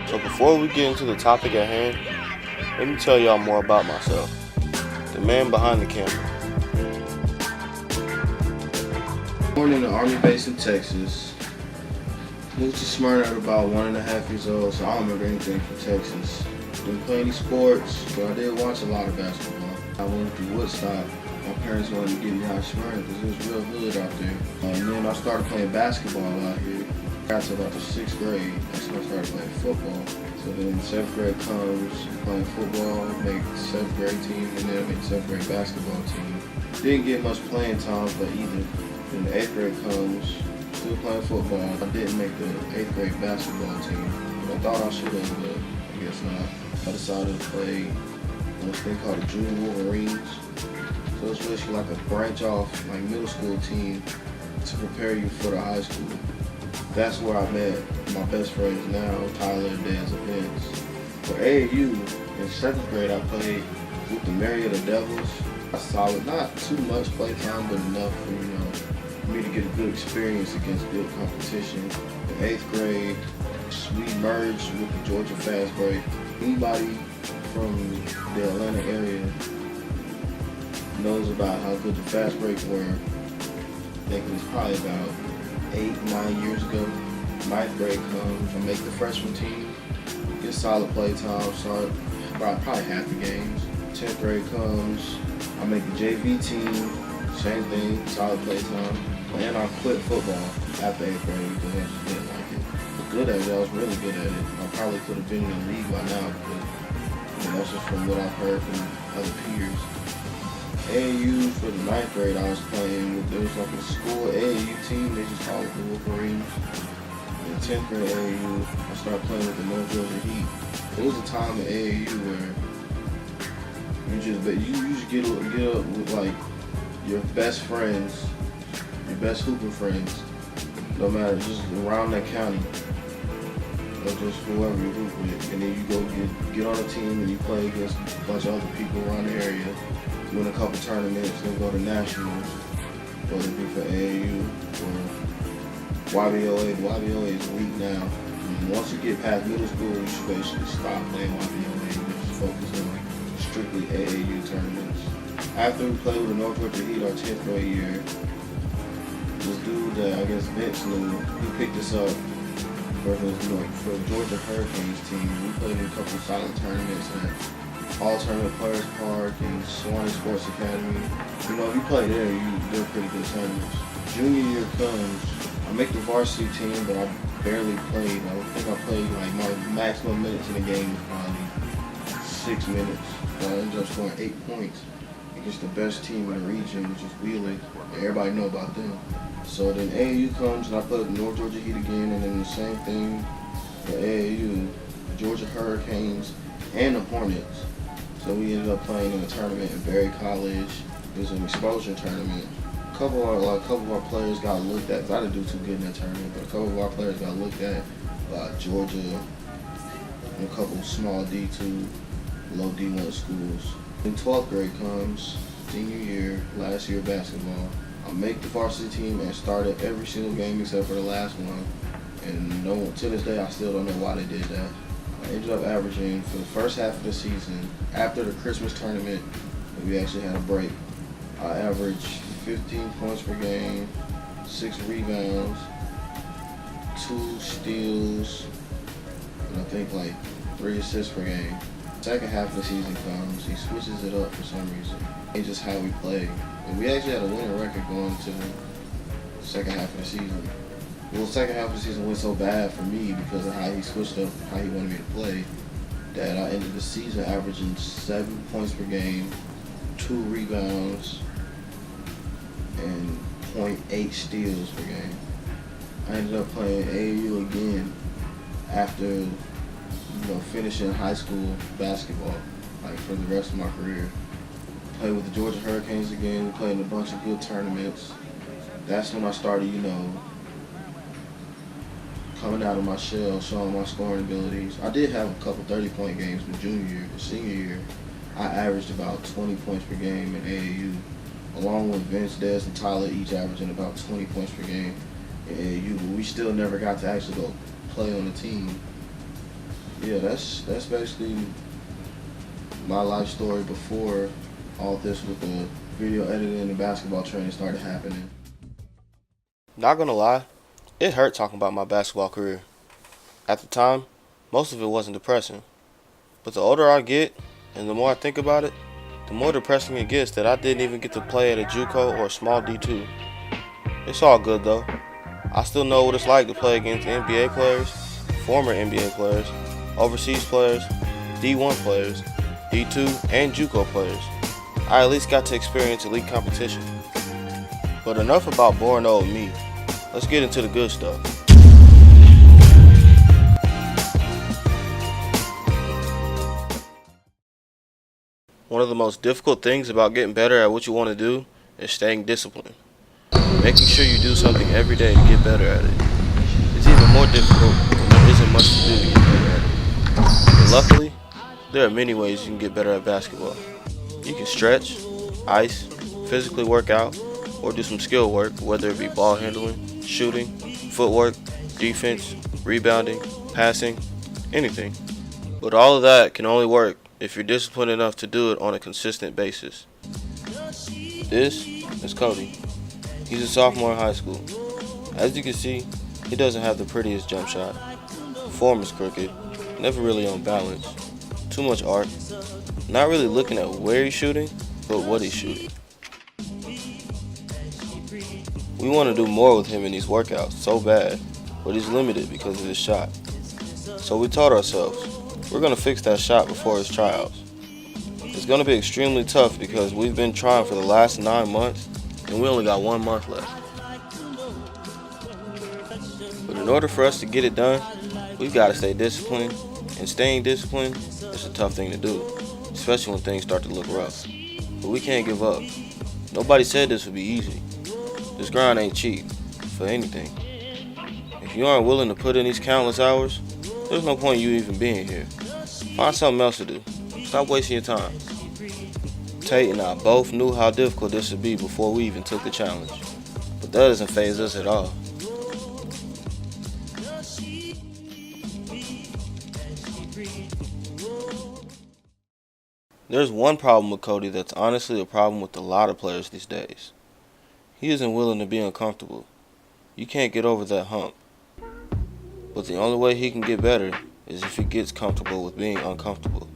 So before we get into the topic at hand, let me tell y'all more about myself, the man behind the camera. Born in the Army base in Texas. Moved to Smyrna at about 1.5 years old, so I don't remember anything from Texas. Didn't play any sports, but I did watch a lot of basketball. I went through Woodstock. My parents wanted to get me out of Smyrna because it was real hood out there. And then I started playing basketball out here. Got to about the 6th grade, that's when I started playing football. So then 7th grade comes, playing football, make 7th grade team, and then I make 7th grade basketball team. Didn't get much playing time, but either. Then the 8th grade comes, still playing football. I didn't make the 8th grade basketball team. I thought I should have, but I guess not. I decided to play on this thing called the Junior Wolverines. So it's basically like a branch off, like middle school team to prepare you for the high school. That's where I met my best friends now, Tyler and Dez and Vince. For AAU, in 7th grade, I played with the Marietta Devils. I saw it, not too much play time, but enough for me to get a good experience against good competition. In 8th grade, we merged with the Georgia Fast Break. Anybody from the Atlanta area knows about how good the Fast Breaks were. I think it was probably about 8-9 years ago. 9th grade comes, I make the freshman team, get solid play time, start probably half the games. 10th grade comes, I make the JV team, same thing, solid play time. And I quit football after 8th grade because I just didn't like it. I was good at it, I was really good at it. I probably could have been in the league by now, but that's just from what I've heard from other peers. AAU for the 9th grade I was playing with, there was like a school AAU team, they just called it the Wolverines. In 10th grade AAU, I started playing with the North Georgia Heat. It was a time in AAU where you just get up with like your best friends, your best hooping friends, no matter, just around that county, or just whoever you hoop with, and then you go get on a team and you play against a bunch of other people around the area. Win a couple tournaments, then go to nationals, whether it be for AAU or YBOA. The YBOA is weak now. And once you get past middle school, you should basically stop playing YBOA and just focus on strictly AAU tournaments. After we played with the North Georgia Heat our 10th grade year, this dude that I guess Vince knew, he picked us up for the Georgia Hurricanes team. We played in a couple solid tournaments at Alternate Players Park and Swanee Sports Academy. You know, if you play there, they're pretty good tournaments. Junior year comes, I make the varsity team, but I barely played. I think I played like my maximum minutes in the game was probably 6 minutes. I ended up scoring 8 points against the best team in the region, which is Wheeling. Everybody know about them. So then AAU comes and I play with the North Georgia Heat again, and then the same thing for AAU, Georgia Hurricanes and the Hornets. So we ended up playing in a tournament in Berry College. It was an exposure tournament. A couple of our players got looked at. I didn't do too good in that tournament, but a couple of our players got looked at by Georgia and a couple small D2, low D1 schools. Then 12th grade comes, senior year, last year basketball. I make the varsity team and started every single game except for the last one. And to this day, I still don't know why they did that. I ended up averaging, for the first half of the season, after the Christmas tournament, we actually had a break, I averaged 15 points per game, 6 rebounds, 2 steals, and I think like 3 assists per game. Second half of the season comes, he switches it up for some reason. It's just how we play. And we actually had a winning record going to the second half of the season. Well, the second half of the season went so bad for me because of how he switched up, how he wanted me to play, that I ended the season averaging 7 points per game, 2 rebounds, and .8 steals per game. I ended up playing AAU again after finishing high school basketball, like for the rest of my career. Played with the Georgia Hurricanes again, played in a bunch of good tournaments. That's when I started, coming out of my shell, showing my scoring abilities. I did have a couple 30-point games in junior year, but senior year, I averaged about 20 points per game in AAU, along with Vince, Dez, and Tyler, each averaging about 20 points per game in AAU. But we still never got to actually go play on the team. yeah, that's basically my life story before all this with the video editing and basketball training started happening. Not gonna lie, it hurt talking about my basketball career. At the time, most of it wasn't depressing. But the older I get, and the more I think about it, the more depressing it gets that I didn't even get to play at a JUCO or a small D2. It's all good though. I still know what it's like to play against NBA players, former NBA players, overseas players, D1 players, D2, and JUCO players. I at least got to experience elite competition. But enough about boring old me. Let's get into the good stuff. One of the most difficult things about getting better at what you want to do is staying disciplined. Making sure you do something every day to get better at it. It's even more difficult when there isn't much to do to get better at it. But luckily, there are many ways you can get better at basketball. You can stretch, ice, physically work out, or do some skill work, whether it be ball handling, shooting, footwork, defense, rebounding, passing, anything. But all of that can only work if you're disciplined enough to do it on a consistent basis. This is Cody. He's a sophomore in high school. As you can see, he doesn't have the prettiest jump shot. Form is crooked, never really on balance, too much arc, not really looking at where he's shooting, but what he's shooting. We want to do more with him in these workouts so bad, but he's limited because of his shot. So we told ourselves, we're going to fix that shot before his tryouts. It's going to be extremely tough because we've been trying for the last 9 months and we only got 1 month left. But in order for us to get it done, we've got to stay disciplined, and staying disciplined is a tough thing to do, especially when things start to look rough. But we can't give up. Nobody said this would be easy. This grind ain't cheap for anything. If you aren't willing to put in these countless hours, there's no point you even being here. Find something else to do. Stop wasting your time. Tate and I both knew how difficult this would be before we even took the challenge. But that doesn't faze us at all. There's one problem with Cody that's honestly a problem with a lot of players these days. He isn't willing to be uncomfortable. You can't get over that hump. But the only way he can get better is if he gets comfortable with being uncomfortable.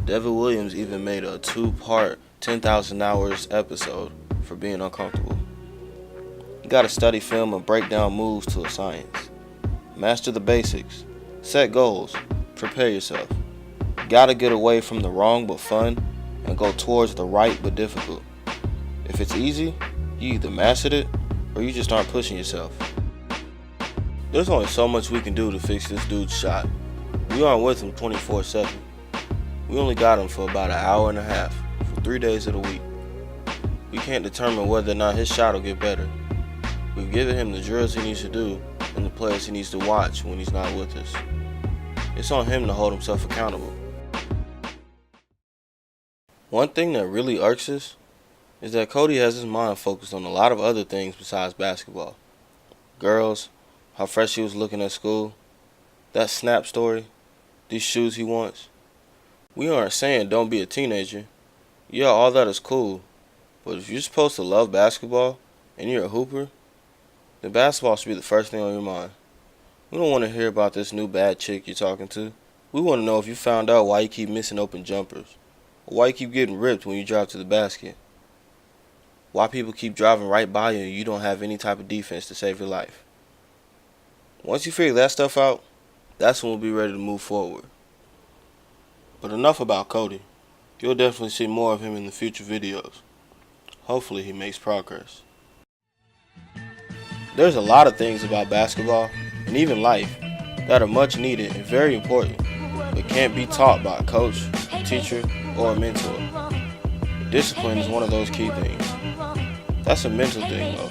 Devin Williams even made a 2-part 10,000 hours episode for being uncomfortable. You gotta study film and break down moves to a science. Master the basics. Set goals. Prepare yourself. You gotta get away from the wrong but fun and go towards the right but difficult. If it's easy, you either mastered it or you just aren't pushing yourself. There's only so much we can do to fix this dude's shot. We aren't with him 24/7. We only got him for about an hour and a half, for 3 days of the week. We can't determine whether or not his shot will get better. We've given him the drills he needs to do and the players he needs to watch when he's not with us. It's on him to hold himself accountable. One thing that really irks us is that Cody has his mind focused on a lot of other things besides basketball. Girls, how fresh he was looking at school, that Snap story, these shoes he wants. We aren't saying don't be a teenager. Yeah, all that is cool. But if you're supposed to love basketball and you're a hooper, then basketball should be the first thing on your mind. We don't want to hear about this new bad chick you're talking to. We want to know if you found out why you keep missing open jumpers, or why you keep getting ripped when you drive to the basket. Why people keep driving right by you and you don't have any type of defense to save your life. Once you figure that stuff out, that's when we'll be ready to move forward. But enough about Cody. You'll definitely see more of him in the future videos. Hopefully he makes progress. There's a lot of things about basketball, and even life, that are much needed and very important, but can't be taught by a coach, teacher, or a mentor. Discipline is one of those key things. That's a mental thing though.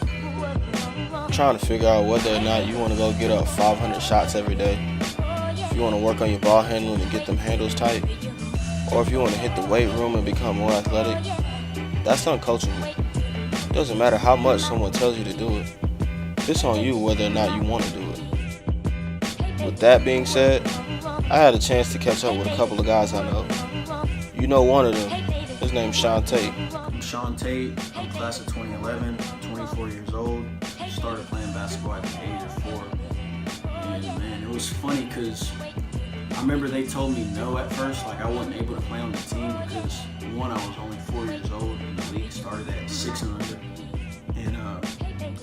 Trying to figure out whether or not you want to go get up 500 shots every day, if you want to work on your ball handling and get them handles tight, or if you want to hit the weight room and become more athletic, that's uncoachable. It doesn't matter how much someone tells you to do it. It's on you whether or not you want to do it. With that being said, I had a chance to catch up with a couple of guys I know. You know one of them. His name's Sean Tate. I'm Sean Tate. I'm class of 2011, 24 years old. Started playing basketball at the age of 4. And man, it was funny because I remember they told me no at first. Like I wasn't able to play on the team because one, I was only 4 years old and the league started at 6 and under. And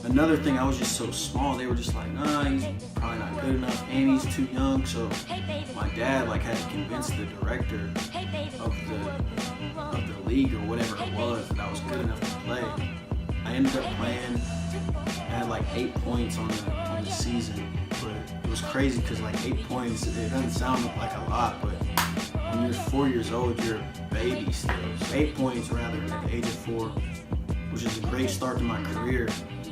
another thing, I was just so small. They were just like, nah, he's probably not good enough and he's too young. So my dad had to convince the director of the league or whatever it was that I was good enough to play. I ended up playing. I had 8 points on the season, but it was crazy because 8 points, it doesn't sound like a lot, but when you're 4 years old, you're a baby still. So 8 points rather at the age of 4, which is a great start to my career.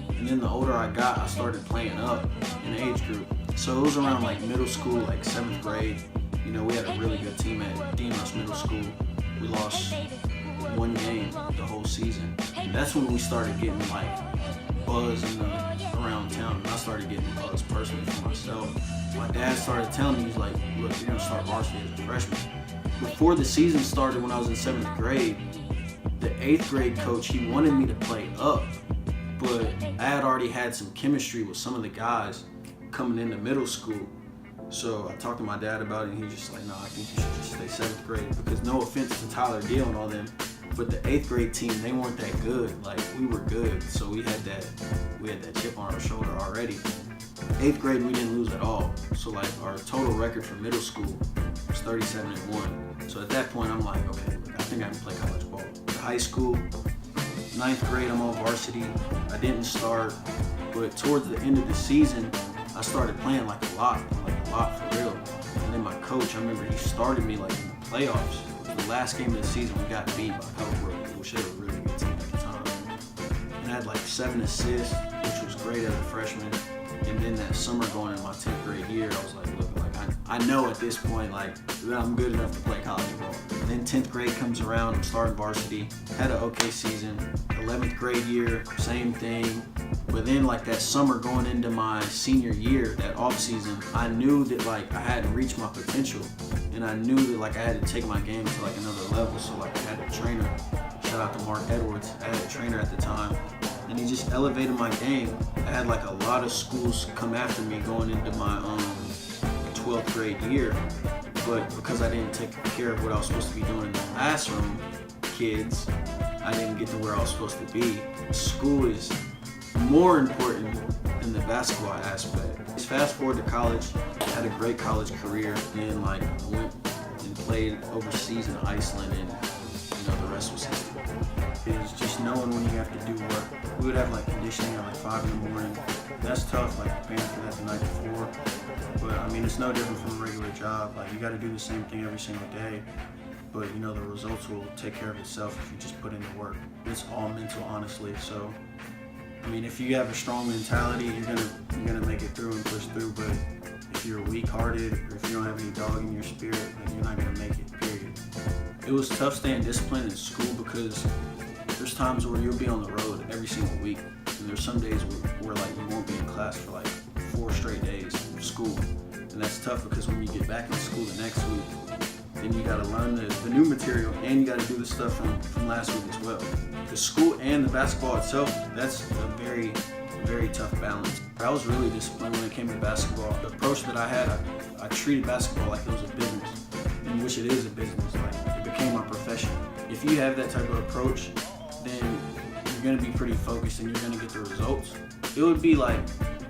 And then the older I got, I started playing up in the age group. So it was around middle school, 7th grade. You know, we had a really good team at Dean Rush Middle School. We lost 1 game the whole season. And that's when we started getting buzz around town. And I started getting buzz personally for myself. My dad started telling me, he's like, look, you're gonna start varsity as a freshman. Before the season started when I was in 7th grade, the 8th grade coach, he wanted me to play up, but I had already had some chemistry with some of the guys coming into middle school. So I talked to my dad about it and he's just like, no, I think you should just stay 7th grade, because no offense to Tyler Deal and all them, but the 8th grade team, they weren't that good. We were good, so we had that chip on our shoulder already. 8th grade, we didn't lose at all. So our total record for middle school was 37-1. So at that point, I'm like, okay, I think I can play college ball. High school, 9th grade, I'm on varsity. I didn't start, but towards the end of the season, I started playing a lot for real. And then my coach, I remember he started me in the playoffs. The last game of the season, we got beat by Pebblebrook, which they were a really good team at the time. And I had 7 assists, which was great as a freshman. And then that summer going into my 10th grade year, I was look, I know at this point, that I'm good enough to play college ball. And then 10th grade comes around, I'm starting varsity, had an okay season. 11th grade year, same thing. But then that summer going into my senior year, that off season, I knew that I hadn't reached my potential. And I knew that I had to take my game to another level. So I had a trainer, shout out to Mark Edwards. I had a trainer at the time, and he just elevated my game. I had a lot of schools come after me going into my 12th grade year, but because I didn't take care of what I was supposed to be doing in the classroom, kids, I didn't get to where I was supposed to be. School is more important than the basketball aspect. Fast forward to college, I had a great college career, and I went and played overseas in Iceland, and the rest was history. It's just knowing when you have to do work. We would have conditioning at 5 in the morning. That's tough, preparing for that the night before. But it's no different from a regular job. You got to do the same thing every single day. But the results will take care of itself if you just put in the work. It's all mental, honestly. So, if you have a strong mentality, you're gonna make it through and push through. But if you're weak-hearted or if you don't have any dog in your spirit, then you're not gonna make it. Period. It was tough staying disciplined in school because there's times where you'll be on the road every single week, and there's some days where you won't be in class for 4 straight days of school, and that's tough because when you get back in school the next week, then you got to learn the new material and you got to do the stuff from last week as well. The school and the basketball itself, that's a very, very tough balance. I was really disciplined when it came to basketball. The approach that I had, I treated basketball like it was a business, in which it is a business. It became my profession. If you have that type of approach, then you're going to be pretty focused and you're going to get the results. It would be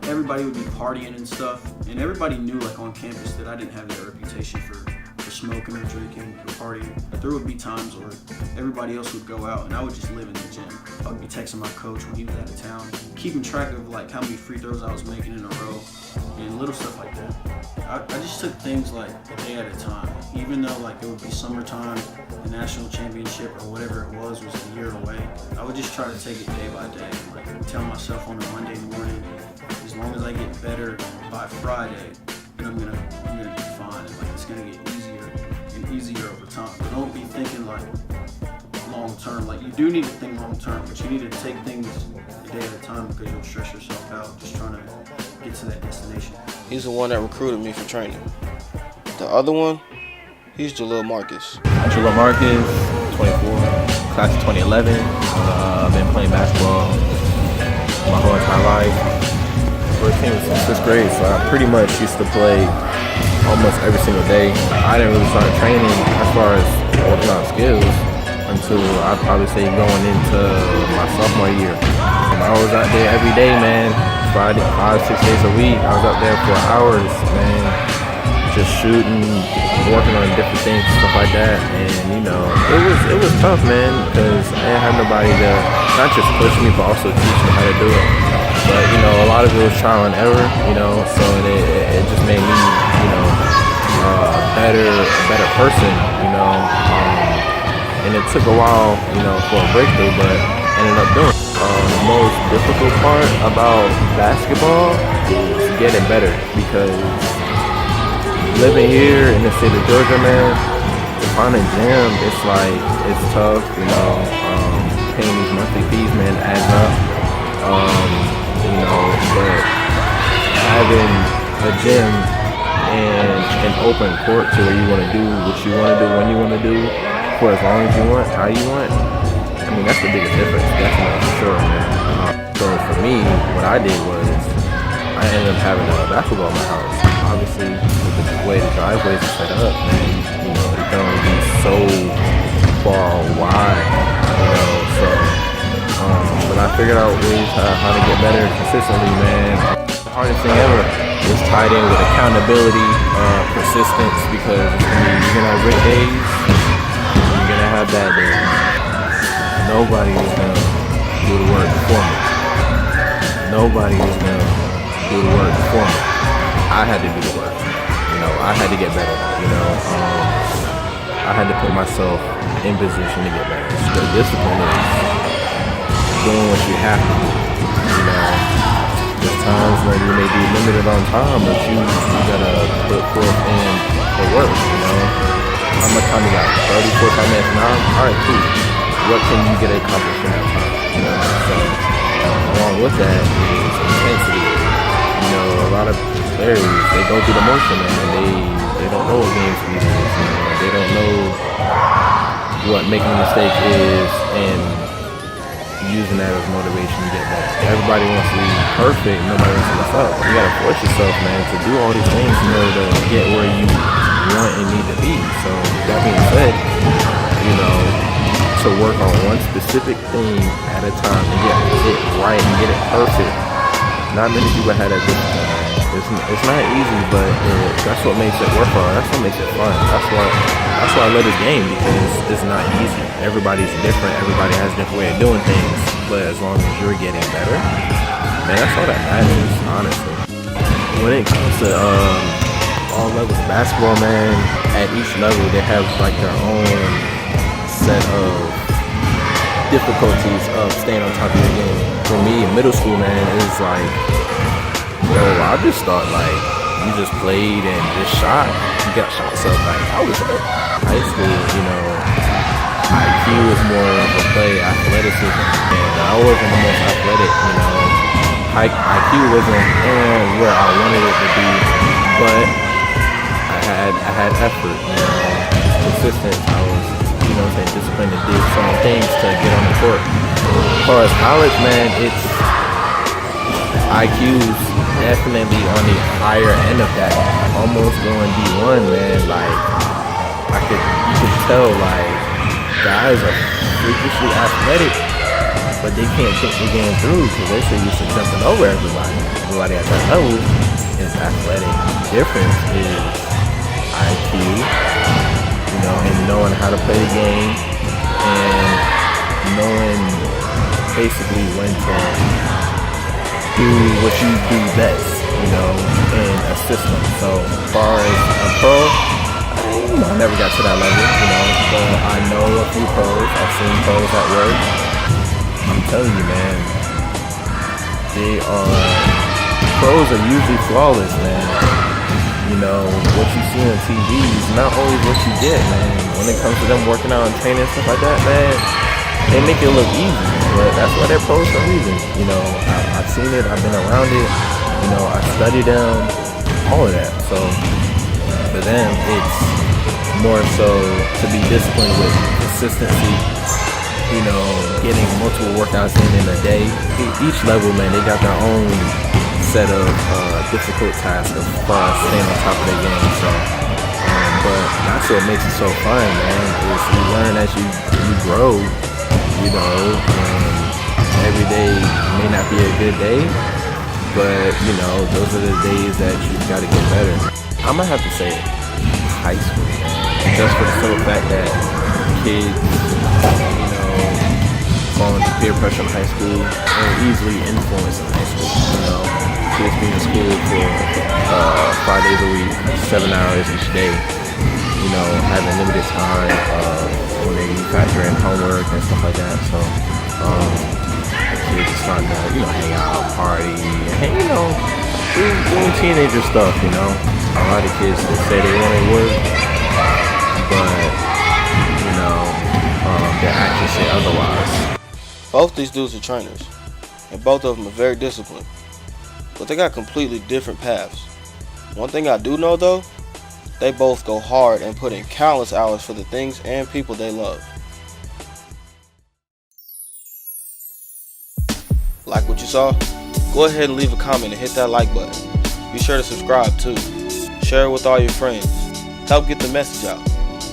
everybody would be partying and stuff, and everybody knew on campus that I didn't have that reputation for smoking or drinking or partying. But there would be times where everybody else would go out and I would just live in the gym. I would be texting my coach when he was out of town, keeping track of how many free throws I was making in a row and little stuff like that. I just took things a day at a time. Even though it would be summertime, the national championship or whatever it was a year away, I would just try to take it day by day. Tell myself on a Monday morning, as long as I get better by Friday, then I'm gonna be fine. And it's gonna get easier and easier over time. But don't be thinking long term. You do need to think long term, but you need to take things a day at a time because you'll stress yourself out just trying to get to that destination. He's the one that recruited me for training. The other one, he's Jalil Marcus. Jalil Marcus, 24, class of 2011. I've been playing basketball my whole entire life. First team was since 6th grade, so I pretty much used to play almost every single day. I didn't really start training as far as working on skills until I'd probably say going into my sophomore year. I was out there every day, man. 5, 6 days a week. I was out there for hours, man, just shooting, working on different things, stuff like that. And you know, it was tough, man, because I didn't have nobody to not just push me, but also teach me how to do it. But you know, a lot of it was trial and error, you know. So it just made me, you know, a better person, you know. And it took a while, you know, for a breakthrough, but ended up doing it. The most difficult part about basketball is getting better, because living here in the state of Georgia, man, to find a gym, it's tough, you know. Paying these monthly fees, man, adds up. You know, but having a gym and an open court to where you want to do what you want to do, when you want to do, for as long as you want, how you want. I mean, that's the biggest difference, definitely, for sure, man. So for me, what I did was, I ended up having a basketball in my house. Obviously, with the way the driveways are set up, man, you know, it can only be so far wide, you know, so, but I figured out ways how to get better consistently, man. The hardest thing ever is tied in with accountability, persistence, because you're gonna have great days, you're gonna have bad days. Nobody is gonna do the work for me. Nobody is gonna do the work for me. I had to do the work. You know, I had to get better. You know, I had to put myself in position to get better. So the discipline is doing what you have to do. You know, there's times when you may be limited on time, but you gotta put forth in the work. You know, how much time you got? 30, 45 minutes an hour? All right, cool. What can you get accomplished in that time? You know, so along with that is intensity. You know, a lot of players, they go through the motion, and they don't know what game speed is. You know, they don't know what making a mistake is, and using that as motivation to get better. Everybody wants to be perfect. Nobody wants to mess up. You gotta force yourself, man, to do all these things in order to get where you want and need to be. So that being said, you know, to work on one specific thing at a time and get it right and get it perfect. Not many people had that discipline. It's not easy, but that's what makes it worthwhile. That's what makes it fun. That's why I love this game, because it's not easy. Everybody's different. Everybody has a different way of doing things. But as long as you're getting better, man, that's all that matters, honestly. When it comes to all levels of basketball, man, at each level they have like their own set of difficulties of staying on top of your game. For me, middle school, man, is like, yo, I just thought like you just played and just shot. You got shots up. Like I was at high school, you know, IQ was more of a play, athleticism, and I wasn't the most athletic, you know. IQ wasn't where I wanted it to be, but I had effort, you know, consistent. I was, you know, disciplined to do some things to get on the court. As far as college, man, it's IQ's definitely on the higher end of that. Almost going D1, man. Like you could tell, like guys are freakishly athletic, but they can't think the game through because they're so used to jumping over everybody. Everybody at that level is athletic. The difference is IQ, you know, and knowing how to play the game and knowing basically when to do what you do best, you know, in a system. So as far as a pro, I never got to that level, you know, but I know a few pros. I've seen pros at work. I'm telling you, man, pros are usually flawless, man. You know, what you see on TV is not always what you get, man. When it comes to them working out and training and stuff like that, man, they make it look easy, but that's why they're pros for a reason. You know, I've seen it, I've been around it, you know, I studied them, all of that. So for them, it's more so to be disciplined with consistency, getting multiple workouts in a day. Each level, man, they got their own set of difficult tasks as far as staying on top of their game. So, but that's what makes it so fun, man, is you learn as you grow, every day may not be a good day, but, those are the days that you got to get better. I'm going to have to say high school, man, just for the simple fact that kids, fall into peer pressure in high school and easily influenced in high school. Kids being in school for 5 days a week, 7 hours each day, having limited time when they factor in homework and stuff like that. So kids are starting to, hang out, party, and, doing teenager stuff, A lot of kids, they say they want to work, but, their actions say otherwise. Both these dudes are trainers, and both of them are very disciplined, but they got completely different paths. One thing I do know though, they both go hard and put in countless hours for the things and people they love. Like what you saw? Go ahead and leave a comment and hit that like button. Be sure to subscribe too. Share it with all your friends. Help get the message out.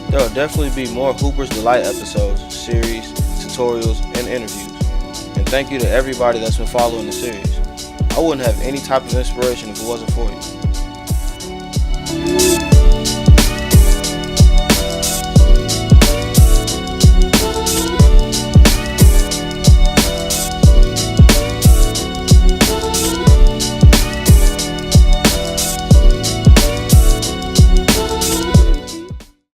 There will definitely be more Hooper's Delight episodes, series, tutorials, and interviews. And thank you to everybody that's been following the series. I wouldn't have any type of inspiration if it wasn't for you.